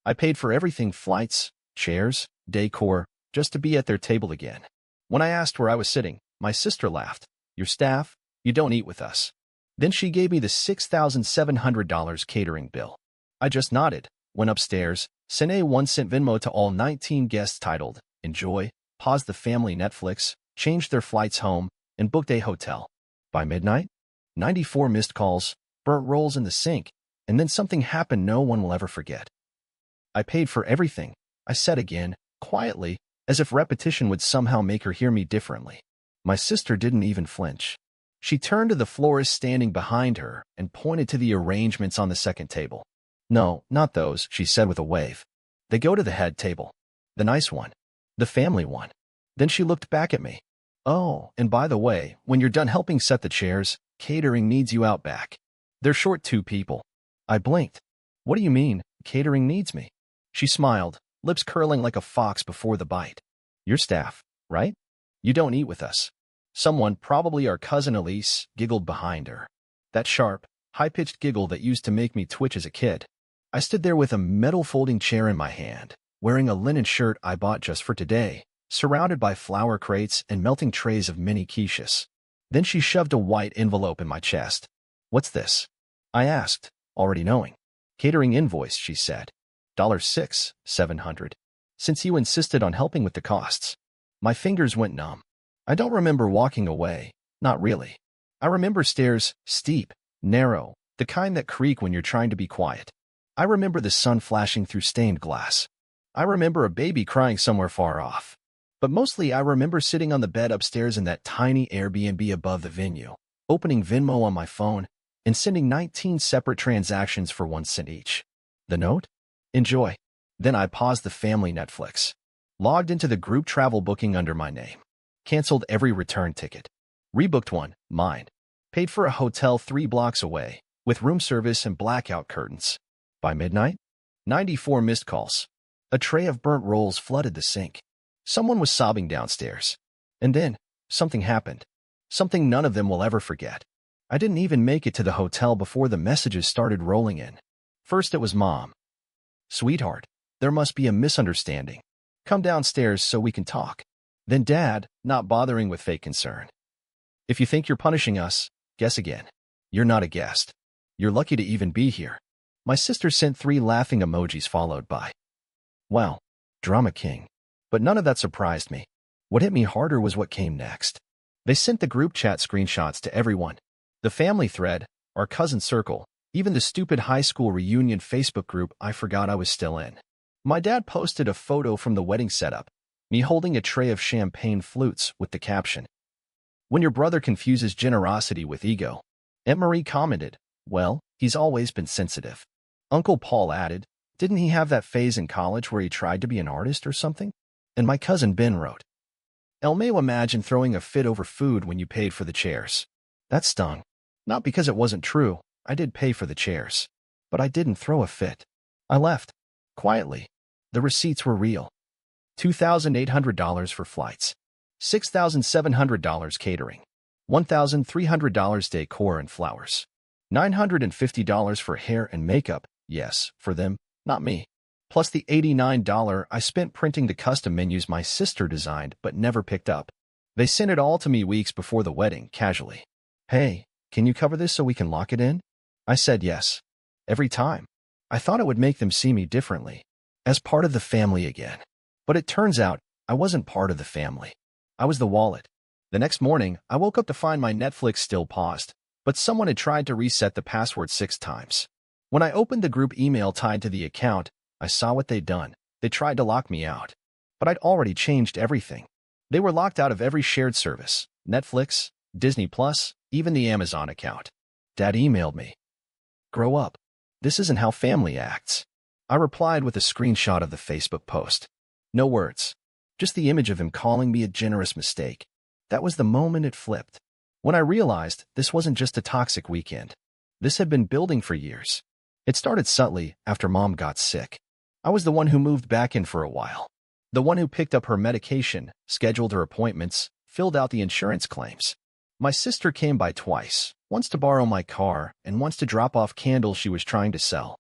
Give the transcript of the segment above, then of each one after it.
I paid for everything: flights, chairs, decor, just to be at their table again. When I asked where I was sitting, my sister laughed. Your staff? You don't eat with us. Then she gave me the $6,700 catering bill. I just nodded, went upstairs, sent a 1-cent Venmo to all 19 guests titled, Enjoy, paused the family Netflix, changed their flights home, and booked a hotel. By midnight, 94 missed calls, burnt rolls in the sink, and then something happened no one will ever forget. I paid for everything, I said again, quietly, as if repetition would somehow make her hear me differently. My sister didn't even flinch. She turned to the florist standing behind her and pointed to the arrangements on the second table. No, not those, she said with a wave. They go to the head table. The nice one. The family one. Then she looked back at me. Oh, and by the way, when you're done helping set the chairs, catering needs you out back. They're short 2 people. I blinked. What do you mean, catering needs me? She smiled, lips curling like a fox before the bite. Your staff, right? You don't eat with us. Someone, probably our cousin Elise, giggled behind her. That sharp, high-pitched giggle that used to make me twitch as a kid. I stood there with a metal folding chair in my hand, wearing a linen shirt I bought just for today, surrounded by flower crates and melting trays of mini quiches. Then she shoved a white envelope in my chest. What's this? I asked, already knowing. Catering invoice, she said. $6,700. Since you insisted on helping with the costs. My fingers went numb. I don't remember walking away, not really. I remember stairs, steep, narrow, the kind that creak when you're trying to be quiet. I remember the sun flashing through stained glass. I remember a baby crying somewhere far off. But mostly I remember sitting on the bed upstairs in that tiny Airbnb above the venue, opening Venmo on my phone, and sending 19 separate transactions for 1 cent each. The note? Enjoy. Then I paused the family Netflix, logged into the group travel booking under my name, canceled every return ticket, rebooked one, mine, paid for a hotel 3 blocks away, with room service and blackout curtains. By midnight, 94 missed calls. A tray of burnt rolls flooded the sink. Someone was sobbing downstairs. And then, something happened. Something none of them will ever forget. I didn't even make it to the hotel before the messages started rolling in. First it was Mom. Sweetheart, there must be a misunderstanding. Come downstairs so we can talk. Then Dad, not bothering with fake concern. If you think you're punishing us, guess again. You're not a guest. You're lucky to even be here. My sister sent 3 laughing emojis followed by, wow, drama king. But none of that surprised me. What hit me harder was what came next. They sent the group chat screenshots to everyone. The family thread, our cousin circle, even the stupid high school reunion Facebook group I forgot I was still in. My dad posted a photo from the wedding setup, me holding a tray of champagne flutes with the caption, "When your brother confuses generosity with ego." Aunt Marie commented, "Well, he's always been sensitive." Uncle Paul added, "Didn't he have that phase in college where he tried to be an artist or something?" And my cousin Ben wrote, "Elmeo, imagine throwing a fit over food when you paid for the chairs." That stung. Not because it wasn't true. I did pay for the chairs. But I didn't throw a fit. I left. Quietly. The receipts were real. $2,800 for flights. $6,700 catering. $1,300 decor and flowers. $950 for hair and makeup. Yes, for them, not me. Plus the $89 I spent printing the custom menus my sister designed but never picked up. They sent it all to me weeks before the wedding, casually. "Hey, can you cover this so we can lock it in?" I said yes. Every time. I thought it would make them see me differently, as part of the family again. But it turns out I wasn't part of the family. I was the wallet. The next morning, I woke up to find my Netflix still paused, but someone had tried to reset the password 6 times. When I opened the group email tied to the account, I saw what they'd done. They tried to lock me out. But I'd already changed everything. They were locked out of every shared service, Netflix, Disney+, even the Amazon account. Dad emailed me, "Grow up. This isn't how family acts." I replied with a screenshot of the Facebook post. No words. Just the image of him calling me a generous mistake. That was the moment it flipped. When I realized this wasn't just a toxic weekend. This had been building for years. It started subtly after Mom got sick. I was the one who moved back in for a while. The one who picked up her medication, scheduled her appointments, filled out the insurance claims. My sister came by twice, once to borrow my car and once to drop off candles she was trying to sell.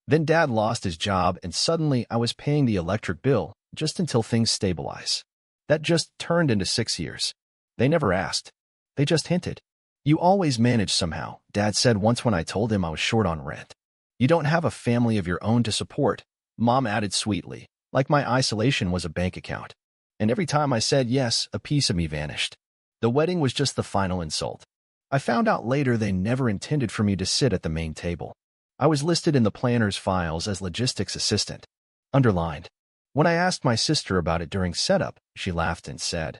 Then Dad lost his job and suddenly I was paying the electric bill just until things stabilize. That just turned into 6 years. They never asked. They just hinted. You always manage somehow, Dad said once when I told him I was short on rent. You don't have a family of your own to support, Mom added sweetly, like my isolation was a bank account. And every time I said yes, a piece of me vanished. The wedding was just the final insult. I found out later they never intended for me to sit at the main table. I was listed in the planner's files as logistics assistant. Underlined. When I asked my sister about it during setup, she laughed and said,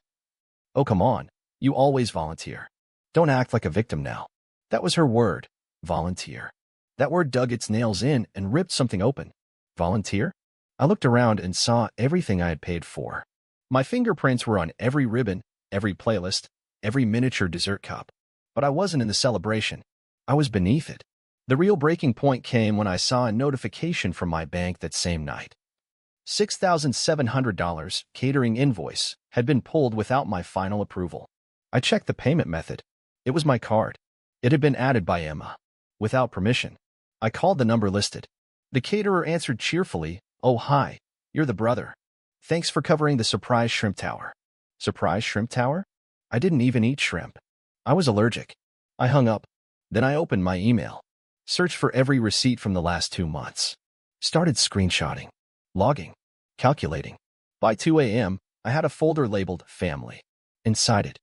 "Oh, come on. You always volunteer. Don't act like a victim now." That was her word. Volunteer. That word dug its nails in and ripped something open. Volunteer? I looked around and saw everything I had paid for. My fingerprints were on every ribbon, every playlist, every miniature dessert cup. But I wasn't in the celebration. I was beneath it. The real breaking point came when I saw a notification from my bank that same night. $6,700 catering invoice had been pulled without my final approval. I checked the payment method. It was my card. It had been added by Emma. Without permission. I called the number listed. The caterer answered cheerfully, "Oh, hi. You're the brother. Thanks for covering the surprise shrimp tower." Surprise shrimp tower? I didn't even eat shrimp. I was allergic. I hung up. Then I opened my email. Searched for every receipt from the last 2 months. Started screenshotting. Logging. Calculating. By 2 a.m., I had a folder labeled Family. Inside it,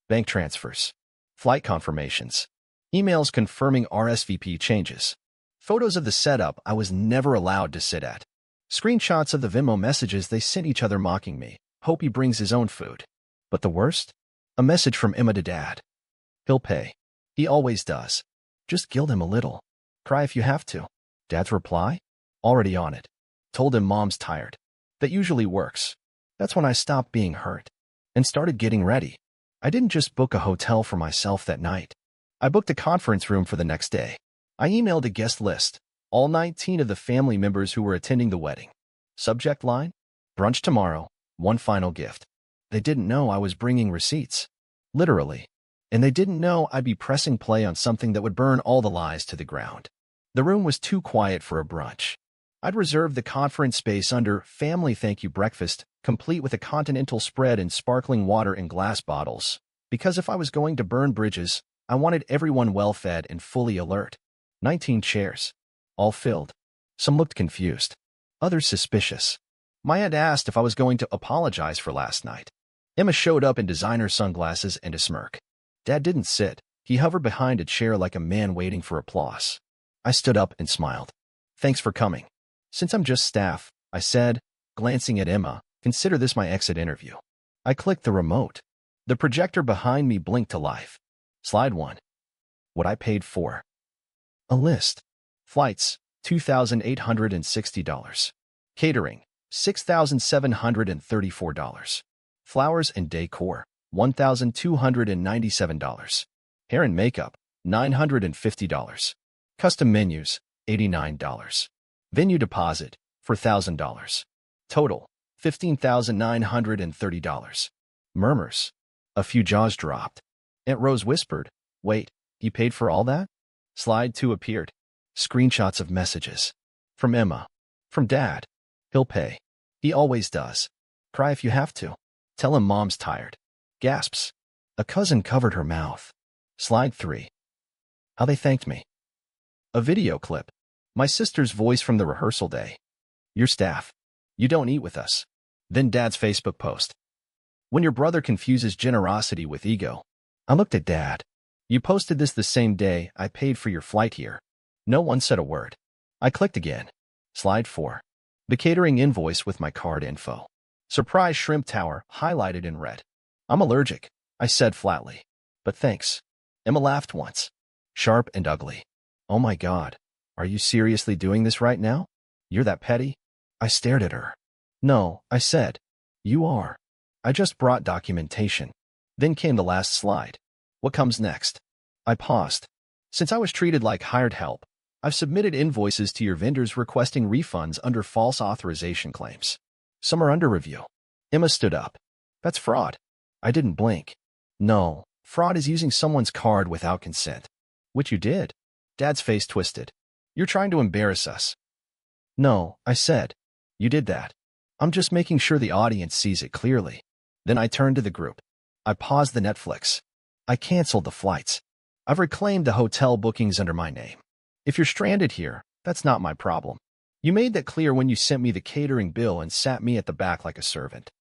bank transfers. Flight confirmations. Emails confirming RSVP changes. Photos of the setup I was never allowed to sit at. Screenshots of the Venmo messages they sent each other mocking me. Hope he brings his own food. But the worst? A message from Emma to Dad. He'll pay. He always does. Just gild him a little. Cry if you have to. Dad's reply? Already on it. Told him Mom's tired. That usually works. That's when I stopped being hurt and started getting ready. I didn't just book a hotel for myself that night. I booked a conference room for the next day. I emailed a guest list, all 19 of the family members who were attending the wedding. Subject line? Brunch tomorrow, one final gift. They didn't know I was bringing receipts. Literally. And they didn't know I'd be pressing play on something that would burn all the lies to the ground. The room was too quiet for a brunch. I'd reserved the conference space under Family Thank You Breakfast, complete with a continental spread and sparkling water in glass bottles. Because if I was going to burn bridges, I wanted everyone well-fed and fully alert. 19 chairs. All filled. Some looked confused. Others suspicious. My aunt asked if I was going to apologize for last night. Emma showed up in designer sunglasses and a smirk. Dad didn't sit. He hovered behind a chair like a man waiting for applause. I stood up and smiled. "Thanks for coming." "Since I'm just staff," I said, glancing at Emma, "consider this my exit interview." I clicked the remote. The projector behind me blinked to life. Slide 1. What I paid for. A list. Flights, $2,860. Catering, $6,734. Flowers and decor, $1,297. Hair and makeup, $950. Custom menus, $89. Venue deposit, $4,000. Total, $15,930. Murmurs. A few jaws dropped. Aunt Rose whispered, "Wait, he paid for all that?" Slide 2 appeared. Screenshots of messages. From Emma. From Dad. "He'll pay. He always does. Cry if you have to. Tell him Mom's tired." Gasps. A cousin covered her mouth. Slide 3. How they thanked me. A video clip. My sister's voice from the rehearsal day. "Your staff. You don't eat with us." Then Dad's Facebook post. "When your brother confuses generosity with ego." I looked at Dad. "You posted this the same day I paid for your flight here." No one said a word. I clicked again. Slide 4. The catering invoice with my card info. Surprise shrimp tower highlighted in red. "I'm allergic," I said flatly. "But thanks." Emma laughed once. Sharp and ugly. "Oh my God. Are you seriously doing this right now? You're that petty?" I stared at her. "No," I said. "You are. I just brought documentation." Then came the last slide. What comes next? I paused. Since I was treated like hired help, I've submitted invoices to your vendors requesting refunds under false authorization claims. Some are under review. Emma stood up. "That's fraud." I didn't blink. "No, fraud is using someone's card without consent." "Which you did." Dad's face twisted. "You're trying to embarrass us." No, I said. You did that. I'm just making sure the audience sees it clearly. Then I turned to the group. I paused the Netflix. I canceled the flights. I've reclaimed the hotel bookings under my name. If you're stranded here, that's not my problem. You made that clear when you sent me the catering bill and sat me at the back like a servant.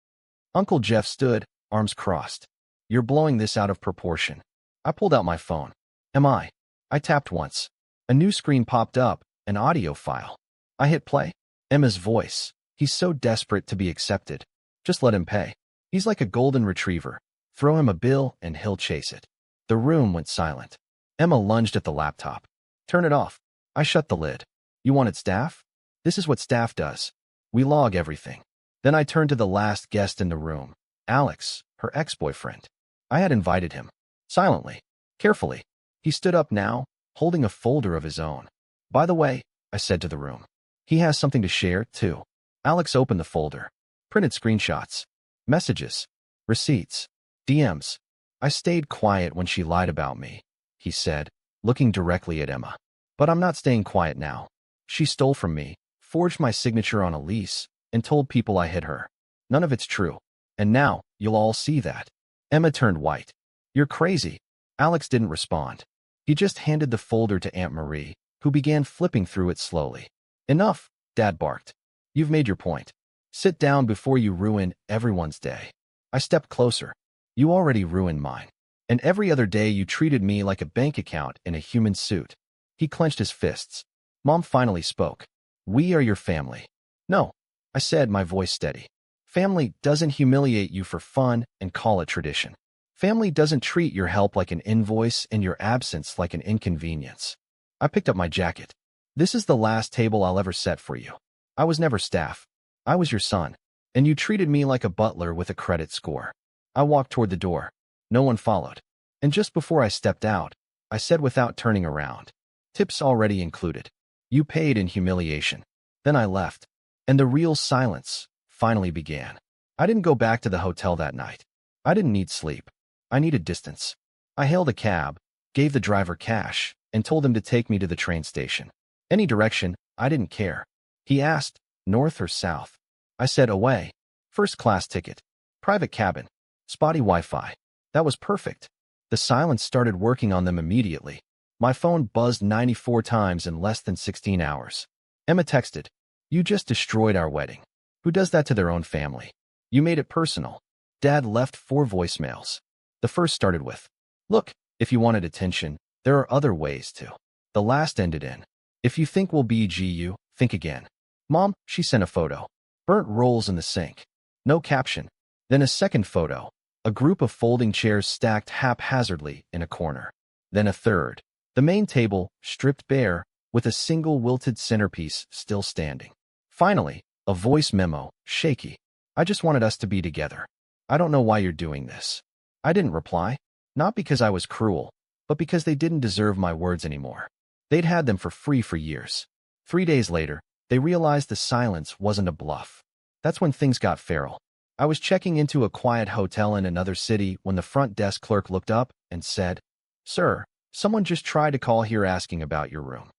Uncle Jeff stood, arms crossed. You're blowing this out of proportion. I pulled out my phone. Am I? I tapped once. A new screen popped up, an audio file. I hit play. Emma's voice. He's so desperate to be accepted. Just let him pay. He's like a golden retriever. Throw him a bill and he'll chase it. The room went silent. Emma lunged at the laptop. Turn it off. I shut the lid. You wanted staff? This is what staff does. We log everything. Then I turned to the last guest in the room, Alex, her ex-boyfriend. I had invited him. Silently. Carefully. He stood up now, holding a folder of his own. By the way, I said to the room. He has something to share, too. Alex opened the folder. Printed screenshots. Messages. Receipts. DMs. I stayed quiet when she lied about me, he said, looking directly at Emma. But I'm not staying quiet now. She stole from me, forged my signature on a lease, and told people I hid her. None of it's true. And now, you'll all see that. Emma turned white. You're crazy. Alex didn't respond. He just handed the folder to Aunt Marie, who began flipping through it slowly. Enough, Dad barked. You've made your point. Sit down before you ruin everyone's day. I stepped closer. You already ruined mine. And every other day you treated me like a bank account in a human suit. He clenched his fists. Mom finally spoke. We are your family. No, I said, my voice steady. Family doesn't humiliate you for fun and call it tradition. Family doesn't treat your help like an invoice and your absence like an inconvenience. I picked up my jacket. This is the last table I'll ever set for you. I was never staff. I was your son, and you treated me like a butler with a credit score. I walked toward the door. No one followed. And just before I stepped out, I said without turning around, tips already included. You paid in humiliation. Then I left, and the real silence finally began. I didn't go back to the hotel that night. I didn't need sleep. I needed distance. I hailed a cab, gave the driver cash, and told him to take me to the train station. Any direction, I didn't care. He asked, north or south? I said away. First class ticket. Private cabin. Spotty Wi-Fi. That was perfect. The silence started working on them immediately. My phone buzzed 94 times in less than 16 hours. Emma texted, you just destroyed our wedding. Who does that to their own family? You made it personal. Dad left 4 voicemails. The first started with, look, if you wanted attention, there are other ways to. The last ended in, if you think we'll BG you, think again. Mom, she sent a photo. Burnt rolls in the sink. No caption. Then a second photo. A group of folding chairs stacked haphazardly in a corner. Then a third. The main table, stripped bare, with a single wilted centerpiece still standing. Finally, a voice memo, shaky. I just wanted us to be together. I don't know why you're doing this. I didn't reply. Not because I was cruel, but because they didn't deserve my words anymore. They'd had them for free for years. 3 days later, they realized the silence wasn't a bluff. That's when things got feral. I was checking into a quiet hotel in another city when the front desk clerk looked up and said, Sir, someone just tried to call here asking about your room.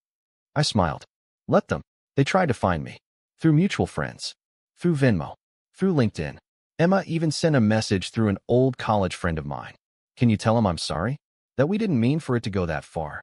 I smiled. Let them. They tried to find me. Through mutual friends. Through Venmo. Through LinkedIn. Emma even sent a message through an old college friend of mine. Can you tell him I'm sorry? That we didn't mean for it to go that far.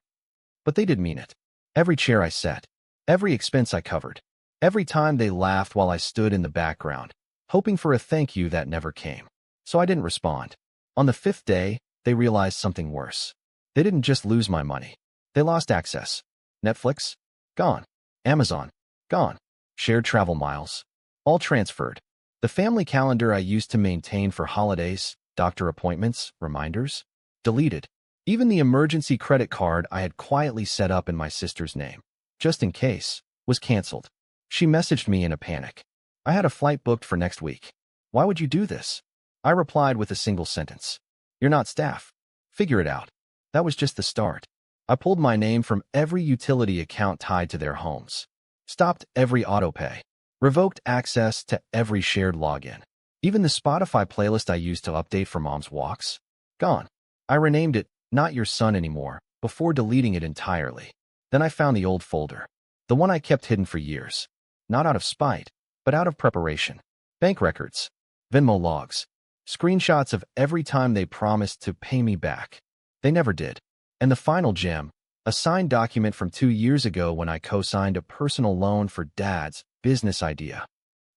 But they did mean it. Every chair I sat. Every expense I covered. Every time they laughed while I stood in the background, hoping for a thank you that never came. So I didn't respond. On the 5th day, they realized something worse. They didn't just lose my money. They lost access. Netflix? Gone. Amazon? Gone. Shared travel miles? All transferred. The family calendar I used to maintain for holidays, doctor appointments, reminders? Deleted. Even the emergency credit card I had quietly set up in my sister's name, just in case, was canceled. She messaged me in a panic. I had a flight booked for next week. Why would you do this? I replied with a single sentence. You're not staff. Figure it out. That was just the start. I pulled my name from every utility account tied to their homes. Stopped every autopay. Revoked access to every shared login. Even the Spotify playlist I used to update for Mom's walks? Gone. I renamed it Not Your Son Anymore before deleting it entirely. Then I found the old folder. The one I kept hidden for years. Not out of spite, but out of preparation. Bank records, Venmo logs, screenshots of every time they promised to pay me back. They never did. And the final gem, a signed document from 2 years ago when I co-signed a personal loan for Dad's business idea.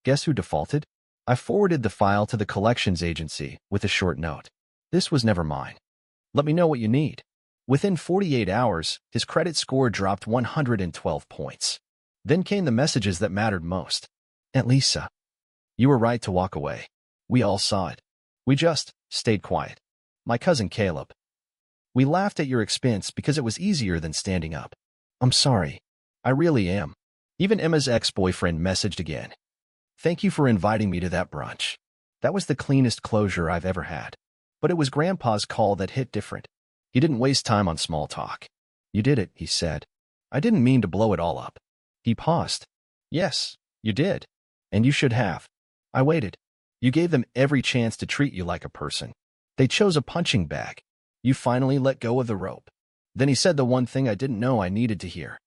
Guess who defaulted? I forwarded the file to the collections agency with a short note. This was never mine. Let me know what you need. Within 48 hours, his credit score dropped 112 points. Then came the messages that mattered most. Aunt Lisa, you were right to walk away. We all saw it. We just stayed quiet. My cousin Caleb. We laughed at your expense because it was easier than standing up. I'm sorry. I really am. Even Emma's ex-boyfriend messaged again. Thank you for inviting me to that brunch. That was the cleanest closure I've ever had. But it was Grandpa's call that hit different. He didn't waste time on small talk. You did it, he said. I didn't mean to blow it all up. He paused. Yes, you did. And you should have. I waited. You gave them every chance to treat you like a person. They chose a punching bag. You finally let go of the rope. Then he said the one thing I didn't know I needed to hear.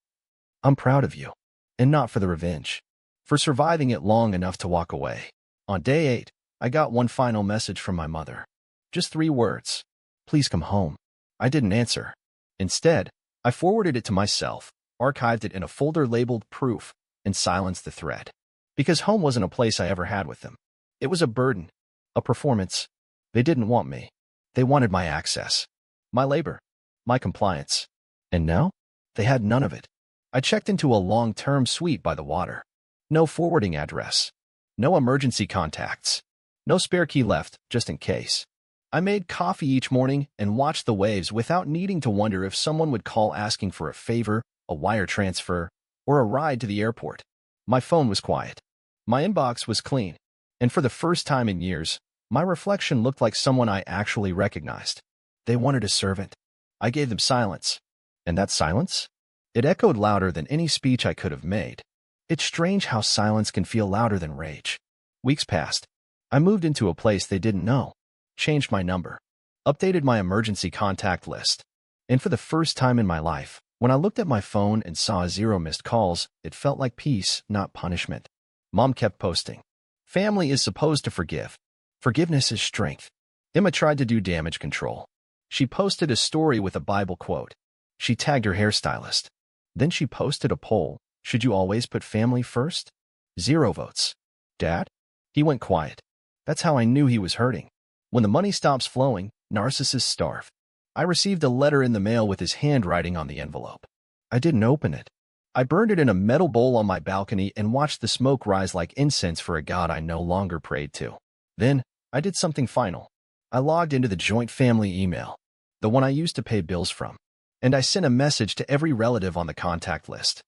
I'm proud of you. And not for the revenge. For surviving it long enough to walk away. On day 8, I got one final message from my mother. Just 3 words. Please come home. I didn't answer. Instead, I forwarded it to myself, archived it in a folder labeled proof, and silenced the thread. Because home wasn't a place I ever had with them. It was a burden, a performance. They didn't want me. They wanted my access, my labor, my compliance. And now, they had none of it. I checked into a long-term suite by the water. No forwarding address. No emergency contacts. No spare key left, just in case. I made coffee each morning and watched the waves without needing to wonder if someone would call asking for a favor, a wire transfer, or a ride to the airport. My phone was quiet. My inbox was clean. And for the first time in years, my reflection looked like someone I actually recognized. They wanted a servant. I gave them silence. And that silence? It echoed louder than any speech I could have made. It's strange how silence can feel louder than rage. Weeks passed. I moved into a place they didn't know. Changed my number. Updated my emergency contact list. And for the first time in my life, when I looked at my phone and saw 0 missed calls, it felt like peace, not punishment. Mom kept posting. Family is supposed to forgive. Forgiveness is strength. Emma tried to do damage control. She posted a story with a Bible quote. She tagged her hairstylist. Then she posted a poll. Should you always put family first? 0 votes. Dad? He went quiet. That's how I knew he was hurting. When the money stops flowing, narcissists starve. I received a letter in the mail with his handwriting on the envelope. I didn't open it. I burned it in a metal bowl on my balcony and watched the smoke rise like incense for a god I no longer prayed to. Then, I did something final. I logged into the joint family email, the one I used to pay bills from, and I sent a message to every relative on the contact list.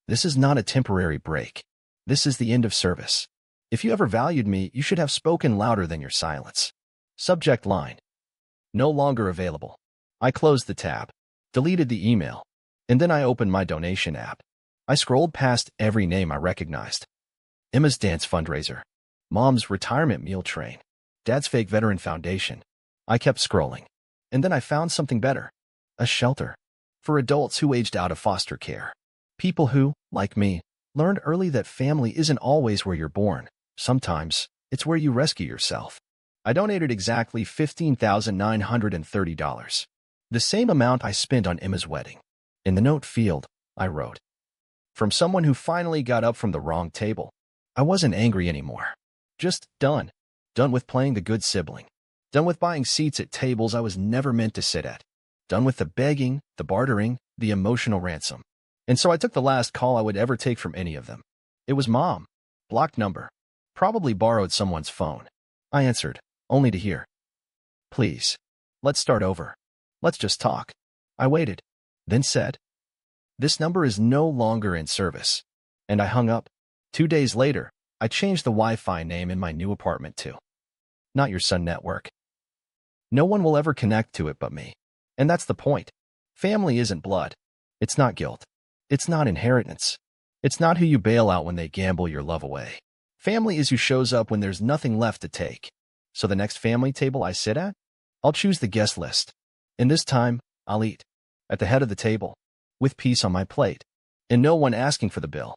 This is not a temporary break. This is the end of service. If you ever valued me, you should have spoken louder than your silence. Subject line. No longer available. I closed the tab, deleted the email, and then I opened my donation app. I scrolled past every name I recognized. Emma's dance fundraiser. Mom's retirement meal train. Dad's fake veteran foundation. I kept scrolling. And then I found something better. A shelter. For adults who aged out of foster care. People who, like me, learned early that family isn't always where you're born. Sometimes, it's where you rescue yourself. I donated exactly $15,930. The same amount I spent on Emma's wedding. In the note field, I wrote, from someone who finally got up from the wrong table. I wasn't angry anymore. Just done. Done with playing the good sibling. Done with buying seats at tables I was never meant to sit at. Done with the begging, the bartering, the emotional ransom. And so I took the last call I would ever take from any of them. It was Mom. Blocked number. Probably borrowed someone's phone. I answered, only to hear, please, let's start over. Let's just talk. I waited, then said, this number is no longer in service. And I hung up. 2 days later, I changed the Wi-Fi name in my new apartment to Not Your Son Network. No one will ever connect to it but me. And that's the point. Family isn't blood. It's not guilt. It's not inheritance. It's not who you bail out when they gamble your love away. Family is who shows up when there's nothing left to take. So the next family table I sit at, I'll choose the guest list. And this time, I'll eat. At the head of the table. With peace on my plate. And no one asking for the bill.